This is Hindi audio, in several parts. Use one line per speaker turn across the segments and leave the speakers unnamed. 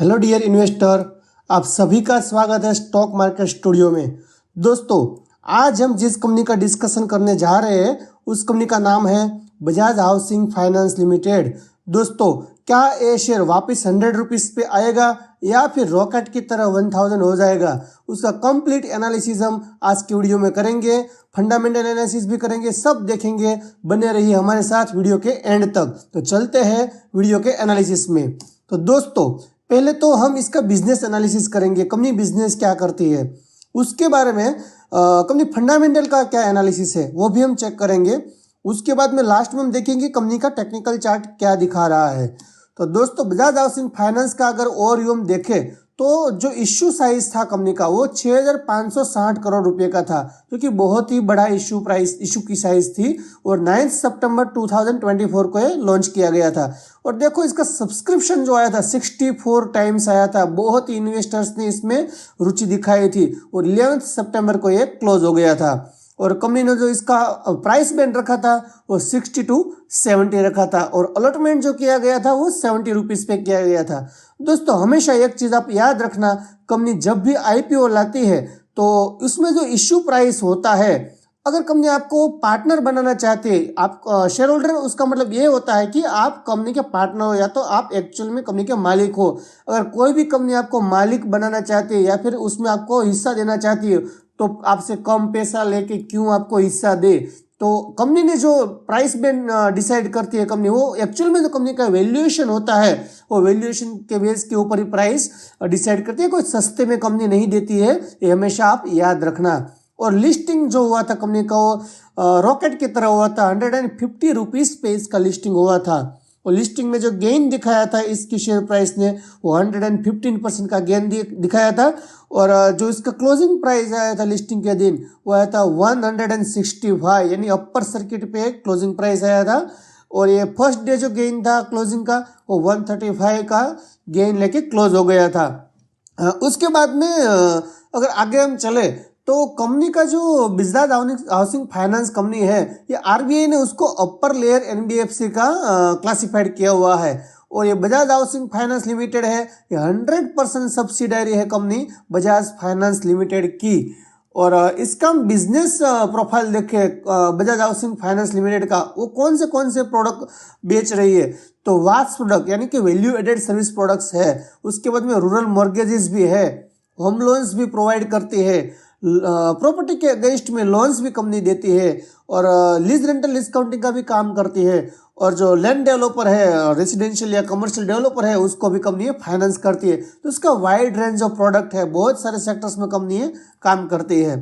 हेलो डियर इन्वेस्टर, आप सभी का स्वागत है स्टॉक मार्केट स्टूडियो में। दोस्तों, आज हम जिस कंपनी का डिस्कशन करने जा रहे हैं उस कंपनी का नाम है बजाज हाउसिंग फाइनेंस लिमिटेड। दोस्तों, क्या ये शेयर वापस 100 रुपीज़ पे आएगा या फिर रॉकेट की तरह 1000 हो जाएगा, उसका कंप्लीट एनालिसिस हम आज की वीडियो में करेंगे। फंडामेंटल एनालिसिस भी करेंगे, सब देखेंगे। बने रहिए हमारे साथ वीडियो के एंड तक। तो चलते हैं वीडियो के एनालिसिस में। तो दोस्तों, पहले तो हम इसका बिजनेस एनालिसिस करेंगे, कंपनी बिजनेस क्या करती है। उसके बारे में कंपनी फंडामेंटल का क्या एनालिसिस है वो भी हम चेक करेंगे। उसके बाद में लास्ट में हम देखेंगे कंपनी का टेक्निकल चार्ट क्या दिखा रहा है। तो दोस्तों, बजाज हाउसिंग फाइनेंस का अगर ओवरव्यू हम देखें तो जो इश्यू साइज था कंपनी का वो 6560 करोड़ रुपए का था, जो कि बहुत ही बड़ा इशू की साइज थी। और 9 सितंबर 2024 को ये लॉन्च किया गया था। और देखो, इसका सब्सक्रिप्शन जो आया था 64 टाइम्स आया था। बहुत ही इन्वेस्टर्स ने इसमें रुचि दिखाई थी और 11 सितंबर को ये क्लोज हो गया था। और कंपनी ने जो इसका प्राइस बैंड रखा था वो 60 to 70 रखा था और अलॉटमेंट जो किया गया था वो 70 रुपीज़ पे किया गया था। दोस्तों, हमेशा एक चीज़ आप याद रखना, कंपनी जब भी आईपीओ लाती है तो उसमें जो इश्यू प्राइस होता है, अगर कंपनी आपको पार्टनर बनाना चाहती है, आप शेयर होल्डर, उसका मतलब ये होता है कि आप कंपनी के पार्टनर हो या तो आप एक्चुअल में कंपनी के मालिक हो। अगर कोई भी कंपनी आपको मालिक बनाना चाहती है या फिर उसमें आपको हिस्सा देना चाहती है तो आपसे कम पैसा लेके क्यों आपको हिस्सा दे। तो कंपनी ने जो प्राइस बैंड डिसाइड करती है कंपनी, वो एक्चुअल में जो कंपनी का वैल्यूएशन होता है वो वैल्यूएशन के बेस के ऊपर ही प्राइस डिसाइड करती है। कोई सस्ते में कंपनी नहीं देती है, ये हमेशा आप याद रखना। और लिस्टिंग जो हुआ था कंपनी का वो रॉकेट की तरह हुआ था। 150 रुपीज़ पे इसका लिस्टिंग हुआ था। और लिस्टिंग में जो गेन दिखाया था इसकी शेयर प्राइस ने वो 115% का गेन दिखाया था। और जो इसका क्लोजिंग प्राइस आया था लिस्टिंग के दिन वो आया था 165, यानी अपर सर्किट पे क्लोजिंग प्राइस आया था। और ये फर्स्ट डे जो गेन था क्लोजिंग का वो 135 का गेन लेके क्लोज हो गया था। उसके बाद में अगर आगे हम चले तो कंपनी का जो बजाज हाउसिंग फाइनेंस कंपनी है, ये आरबीआई ने उसको अपर लेयर एनबीएफसी का क्लासिफाइड किया हुआ है। और ये बजाज हाउसिंग फाइनेंस लिमिटेड है, ये 100% सब्सिडरी है कंपनी बजाज फाइनेंस लिमिटेड की। और इसका बिजनेस प्रोफाइल देखे बजाज हाउसिंग फाइनेंस लिमिटेड का, वो कौन से प्रोडक्ट बेच रही है। तो वास्ट प्रोडक्ट यानी कि वैल्यू एडेड सर्विस प्रोडक्ट्स है। उसके बाद में रूरल मॉर्गेजेस भी है, होम लोन्स भी प्रोवाइड करती है, प्रॉपर्टी के अगेंस्ट में लोन्स भी कंपनी देती है और लीज रेंटल डिस्काउंटिंग का भी काम करती है। और जो लैंड डेवलपर है, रेजिडेंशियल या कमर्शियल डेवलपर है, उसको भी कंपनी फाइनेंस करती है। तो इसका वाइड रेंज ऑफ प्रोडक्ट है, बहुत सारे सेक्टर्स में कंपनी काम करती है।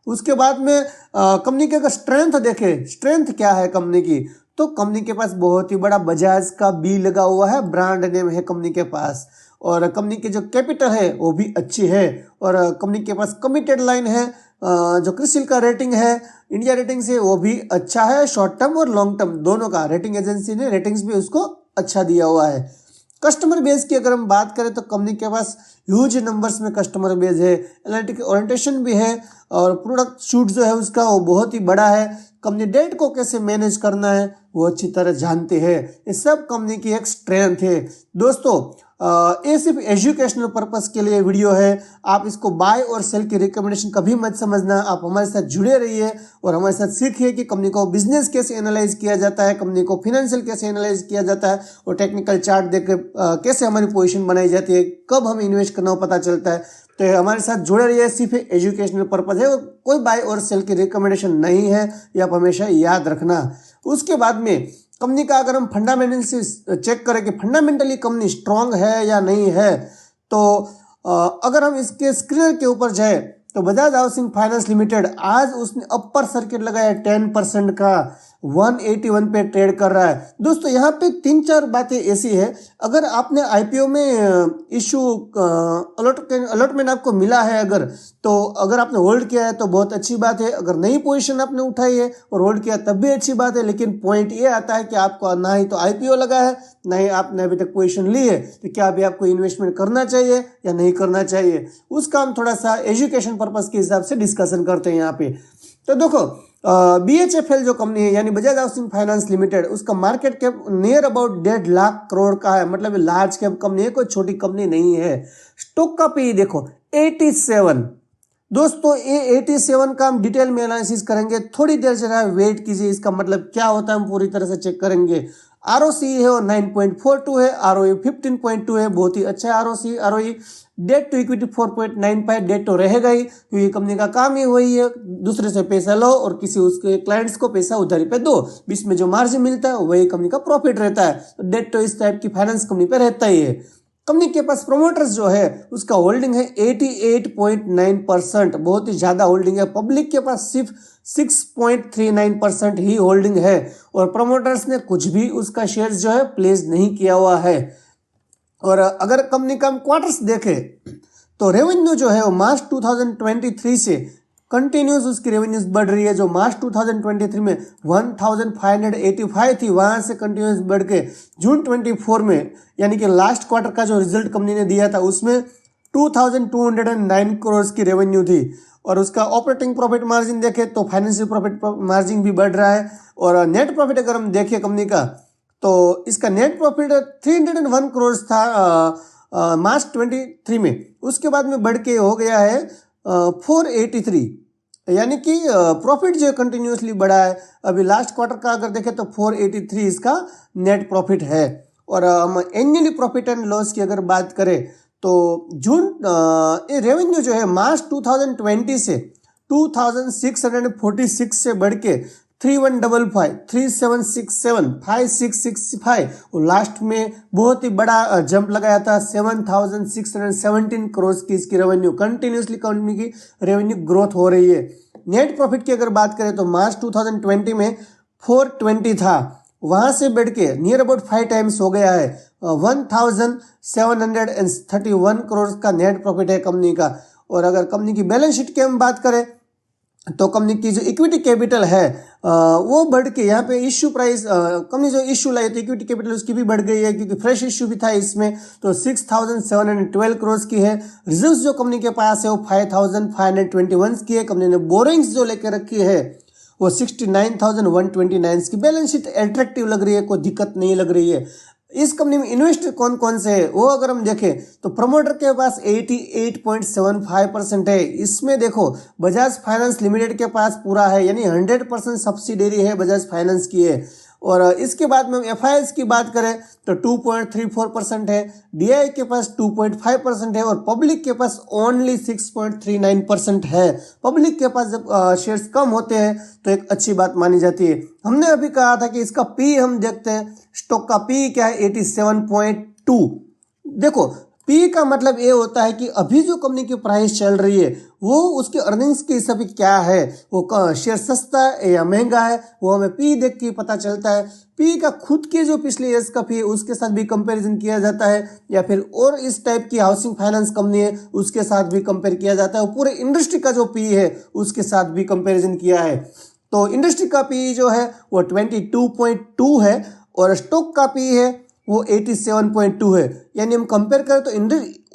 उसके बाद में कंपनी के अगर स्ट्रेंथ देखें, स्ट्रेंथ क्या है कंपनी की, तो कंपनी के पास बहुत ही बड़ा बजाज का बी लगा हुआ है, ब्रांड नेम है कंपनी के पास। और कंपनी की जो कैपिटल है वो भी अच्छी है। और कंपनी के पास कमिटेड लाइन है, जो क्रिसिल का रेटिंग है इंडिया रेटिंग से वो भी अच्छा है। शॉर्ट टर्म और लॉन्ग टर्म दोनों का रेटिंग एजेंसी ने रेटिंग्स भी उसको अच्छा दिया हुआ है। कस्टमर बेस की अगर हम बात करें तो कंपनी के पास ह्यूज नंबर्स में कस्टमर बेस है, एनालिटिक ओरिएंटेशन भी है और प्रोडक्ट सूट जो है उसका वो बहुत ही बड़ा है। कंपनी डेट को कैसे मैनेज करना है वो अच्छी तरह जानते हैं। ये सब कंपनी की एक स्ट्रेंथ है। दोस्तों, ये सिर्फ एजुकेशनल पर्पस के लिए वीडियो है, आप इसको बाय और सेल की रिकमेंडेशन कभी मत समझना। आप हमारे साथ जुड़े रहिए और हमारे साथ सीखिए कि कंपनी को बिजनेस कैसे एनालाइज किया जाता है, कंपनी को फिनेंशियल कैसे एनालाइज किया जाता है और टेक्निकल चार्ट देख के कैसे हमारी पोजीशन बनाई जाती है, कब हमें इन्वेस्ट करना पता चलता है। तो हमारे साथ जुड़े रहिए, सिर्फ एजुकेशनल पर्पस है, कोई बाय और सेल की रिकमेंडेशन नहीं है, ये आप हमेशा याद रखना। उसके बाद में कंपनी का अगर हम फंडामेंटल से चेक करें कि फंडामेंटली कंपनी स्ट्रांग है या नहीं है, तो अगर हम इसके स्क्रीन के ऊपर जाए तो बजाज हाउसिंग फाइनेंस लिमिटेड आज उसने अपर सर्किट लगाया 10% का, 181 पे ट्रेड कर रहा है। दोस्तों, यहाँ पे 3-4 बातें ऐसी है, अगर आपने आईपीओ में इशू अलॉटमेंट आपको मिला है, अगर आपने होल्ड किया है तो बहुत अच्छी बात है। अगर नई पोजीशन आपने उठाई है और होल्ड किया तब भी अच्छी बात है। लेकिन पॉइंट ये आता है कि आपको ना ही तो आईपीओ लगा है, ना ही आपने अभी तक पोजीशन ली है, तो क्या अभी आपको इन्वेस्टमेंट करना चाहिए या नहीं करना चाहिए, उसका हम थोड़ा सा एजुकेशन पर्पस के हिसाब से डिस्कशन करते हैं यहाँ पे। तो देखो, BHFL जो कंपनी है यानी बजाज हाउसिंग फाइनेंस लिमिटेड, उसका market cap near about 1.5 lakh crore का है, मतलब लार्ज कैप कंपनी है, कोई छोटी कंपनी नहीं है। स्टॉक का पी देखो 87। दोस्तों ये 87 का हम डिटेल में एनालिसिस करेंगे, थोड़ी देर जरा वेट कीजिए, इसका मतलब क्या होता है हम पूरी तरह से चेक करेंगे। ROC है वो 9.42 है, ROE 15.2 है, बहुत ही अच्छा ROC ROE। Debt to equity 4.95, debt तो रहेगा ही क्योंकि कंपनी का काम ही वही है, दूसरे से पैसा लो और किसी उसके क्लाइंट्स को पैसा उधारी पे दो, बीच में जो मार्जिन मिलता है वही कंपनी का प्रॉफिट रहता है। तो डेट तो इस टाइप की फाइनेंस कंपनी पे रहता ही है। कंपनी के पास प्रोमोटर्स जो है उसका होल्डिंग है 88.9%, बहुत ही ज्यादा होल्डिंग है। पब्लिक के पास सिर्फ 6.39% ही होल्डिंग है और प्रोमोटर्स ने कुछ भी उसका शेयर जो है प्लेस नहीं किया हुआ है। और अगर कंपनी का हम क्वार्टर्स देखें तो रेवेन्यू जो है वो मार्च 2023 से कंटिन्यूस उसकी रेवेन्यूज बढ़ रही है। जो मार्च 2023 में 1585 थी, वहां से कंटिन्यूस बढ़ के जून 24 में यानी कि लास्ट क्वार्टर का जो रिजल्ट कंपनी ने दिया था उसमें 2209 करोड़ की रेवेन्यू थी। और उसका ऑपरेटिंग प्रॉफिट मार्जिन देखें तो फाइनेंशियल प्रॉफिट मार्जिन भी बढ़ रहा है। और नेट प्रॉफिट अगर हम देखें कंपनी का तो इसका नेट प्रॉफिट 301 करोड़ था मार्च 23 में, उसके बाद में बढ़ के हो गया है 483, यानी कि प्रॉफिट जो कंटिन्यूसली बढ़ा है। अभी लास्ट क्वार्टर का अगर देखें तो 483 इसका नेट प्रॉफिट है। और हम एनुअली प्रॉफिट एंड लॉस की अगर बात करें तो जून ये रेवेन्यू जो है मार्च 2020 से 2646 से बढ़ के 3155, 3767, 5665 और लास्ट में बहुत ही बड़ा जंप लगाया था 7617 करोड़ की इसकी रेवेन्यू। कंटिन्यूसली कंपनी की रेवेन्यू ग्रोथ हो रही है। नेट प्रॉफिट की अगर बात करें तो मार्च 2020 में 420 था, वहां से बढ़ के नियर अबाउट 5 टाइम्स हो गया है, 1731 करोड़ का नेट प्रॉफिट है कंपनी का। और अगर कंपनी की बैलेंस शीट की हम बात करें तो कंपनी की जो इक्विटी कैपिटल है वो बढ़ के यहाँ पे इश्यू प्राइस कंपनी जो इश्यू लाई तो इक्विटी कैपिटल उसकी भी बढ़ गई है क्योंकि फ्रेश इश्यू भी था इसमें, तो 6712 करोड़ की है। रिजर्व्स जो कंपनी के पास है वो 5521 की है। कंपनी ने बोरिंग्स जो लेके रखी है वो 69,129 की। बैलेंस शीट एट्रैक्टिव लग रही है, कोई दिक्कत नहीं लग रही है। इस कंपनी में इन्वेस्टर कौन कौन से है वो अगर हम देखें तो प्रमोटर के पास 88.75% है। इसमें देखो बजाज फाइनेंस लिमिटेड के पास पूरा है, यानी 100% सब्सिडरी है बजाज फाइनेंस की है। और इसके बाद में FIS की बात करें तो 2.34% है, DI के पास 2.5% है और पब्लिक के पास ओनली 6.39% है। पब्लिक के पास जब शेयर्स कम होते हैं तो एक अच्छी बात मानी जाती है। हमने अभी कहा था कि इसका पी हम देखते हैं, स्टॉक का पी क्या है 87.2। देखो पी का मतलब ये होता है कि अभी जो कंपनी की प्राइस चल रही है वो उसके अर्निंग्स के हिसाब से क्या है, वो शेयर सस्ता है या महंगा है, वो हमें पी देख के पता चलता है। पी का खुद के जो पिछले ईयर्स का पी है उसके साथ भी कंपैरिजन किया जाता है या फिर और इस टाइप की हाउसिंग फाइनेंस कंपनी है उसके साथ भी कंपेयर किया जाता है। पूरे इंडस्ट्री का जो पी है उसके साथ भी कंपेरिजन किया है। तो इंडस्ट्री का पी जो है वो 22.2 है और स्टॉक का पी है वो 87.2 है। यानी हम कंपेयर करें तो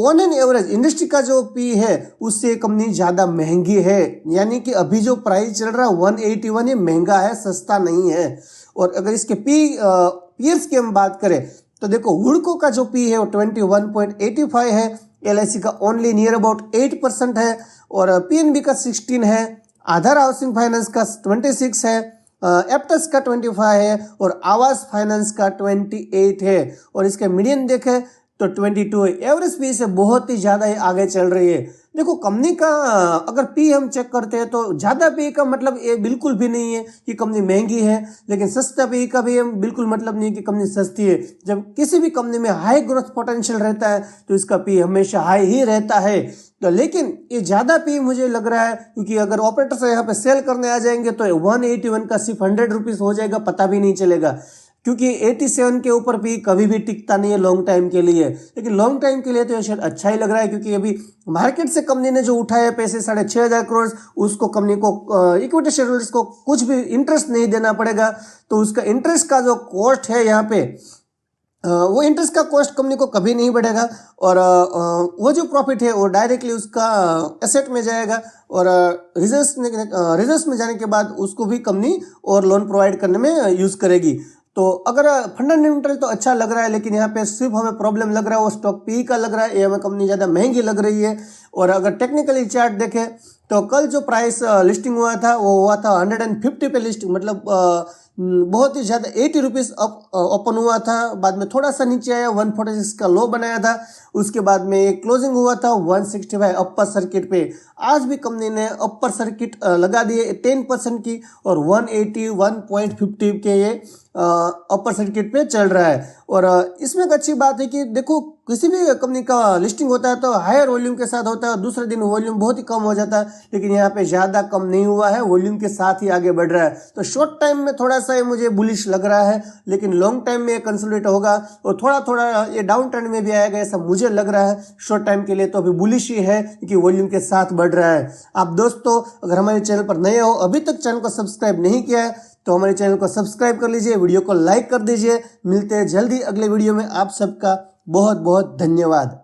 ऑन एन एवरेज इंडस्ट्री का जो पी है उससे कंपनी ज़्यादा महंगी है, यानी कि अभी जो प्राइस चल रहा है 181 ये महंगा है, सस्ता नहीं है। और अगर इसके पीयर्स की हम बात करें तो देखो हुडको का जो पी है वो 21.85 है, LIC का ओनली नियर अबाउट 8% है और PNB का 16 है, आधार हाउसिंग फाइनेंस का 26 है, एप्टस का 25 है और आवास फाइनेंस का 28 है और इसके मीडियन देखें तो 22 है। एवरेज पी से बहुत ही ज़्यादा ही आगे चल रही है। देखो कंपनी का अगर पी हम चेक करते हैं तो ज़्यादा पी का मतलब ये बिल्कुल भी नहीं है कि कंपनी महंगी है, लेकिन सस्ता पी का भी बिल्कुल मतलब नहीं है कि कंपनी सस्ती है। जब किसी भी कंपनी में हाई ग्रोथ पोटेंशियल रहता है तो इसका पी हमेशा हाई ही रहता है। तो लेकिन ये ज़्यादा पी मुझे लग रहा है क्योंकि अगर ऑपरेटर्स यहाँ पे सेल करने आ जाएंगे तो 181 का सिर्फ 100 रुपीज़ हो जाएगा, पता भी नहीं चलेगा। क्योंकि 87 के ऊपर भी कभी भी टिकता नहीं है लॉन्ग टाइम के लिए, लेकिन लॉन्ग टाइम के लिए तो ये शेयर अच्छा ही लग रहा है क्योंकि अभी मार्केट से कंपनी ने जो उठाया पैसे 6,500 करोड़ उसको कंपनी को इक्विटी शेयर होल्डर्स को कुछ भी इंटरेस्ट नहीं देना पड़ेगा। तो उसका इंटरेस्ट का जो कॉस्ट है यहाँ पे वो इंटरेस्ट का कॉस्ट कंपनी को कभी नहीं बढ़ेगा और वो जो प्रॉफिट है वो डायरेक्टली उसका एसेट में जाएगा और रिजर्व्स में जाने के बाद उसको भी कंपनी और लोन प्रोवाइड करने में यूज़ करेगी। तो अगर फंडामेंटल तो अच्छा लग रहा है, लेकिन यहाँ पे सिर्फ हमें प्रॉब्लम लग रहा है वो स्टॉक पी का लग रहा है, ये हमें कंपनी ज़्यादा महंगी लग रही है। और अगर टेक्निकली चार्ट देखें तो कल जो प्राइस लिस्टिंग हुआ था वो हुआ था 150 पे लिस्टिंग, मतलब बहुत ही ज़्यादा 80 रुपीज़ ओपन हुआ था, बाद में थोड़ा सा नीचे आया, 146 का लो बनाया था, उसके बाद में एक क्लोजिंग हुआ था 165 अपर सर्किट पे। आज भी कंपनी ने अपर सर्किट लगा दिए 10% की और 181.50 के ये अपर सर्किट पे चल रहा है। और इसमें एक अच्छी बात है कि देखो किसी भी कंपनी का लिस्टिंग होता है तो हायर वॉल्यूम के साथ होता है, दूसरे दिन वॉल्यूम बहुत ही कम हो जाता है, लेकिन यहाँ पे ज़्यादा कम नहीं हुआ है, वॉल्यूम के साथ ही आगे बढ़ रहा है। तो शॉर्ट टाइम में थोड़ा सा ये मुझे बुलिश लग रहा है, लेकिन लॉन्ग टाइम में ये कंसोलिडेट होगा और थोड़ा थोड़ा ये डाउन ट्रेंड में भी आएगा, ऐसा मुझे लग रहा है। शॉर्ट टाइम के लिए तो अभी बुलिश ही है क्योंकि वॉल्यूम के साथ बढ़ रहा है। आप दोस्तों अगर हमारे चैनल पर नए हो, अभी तक चैनल को सब्सक्राइब नहीं किया है तो हमारे चैनल को सब्सक्राइब कर लीजिए, वीडियो को लाइक कर दीजिए। मिलते हैं जल्दी अगले वीडियो में। आप सबका बहुत बहुत धन्यवाद।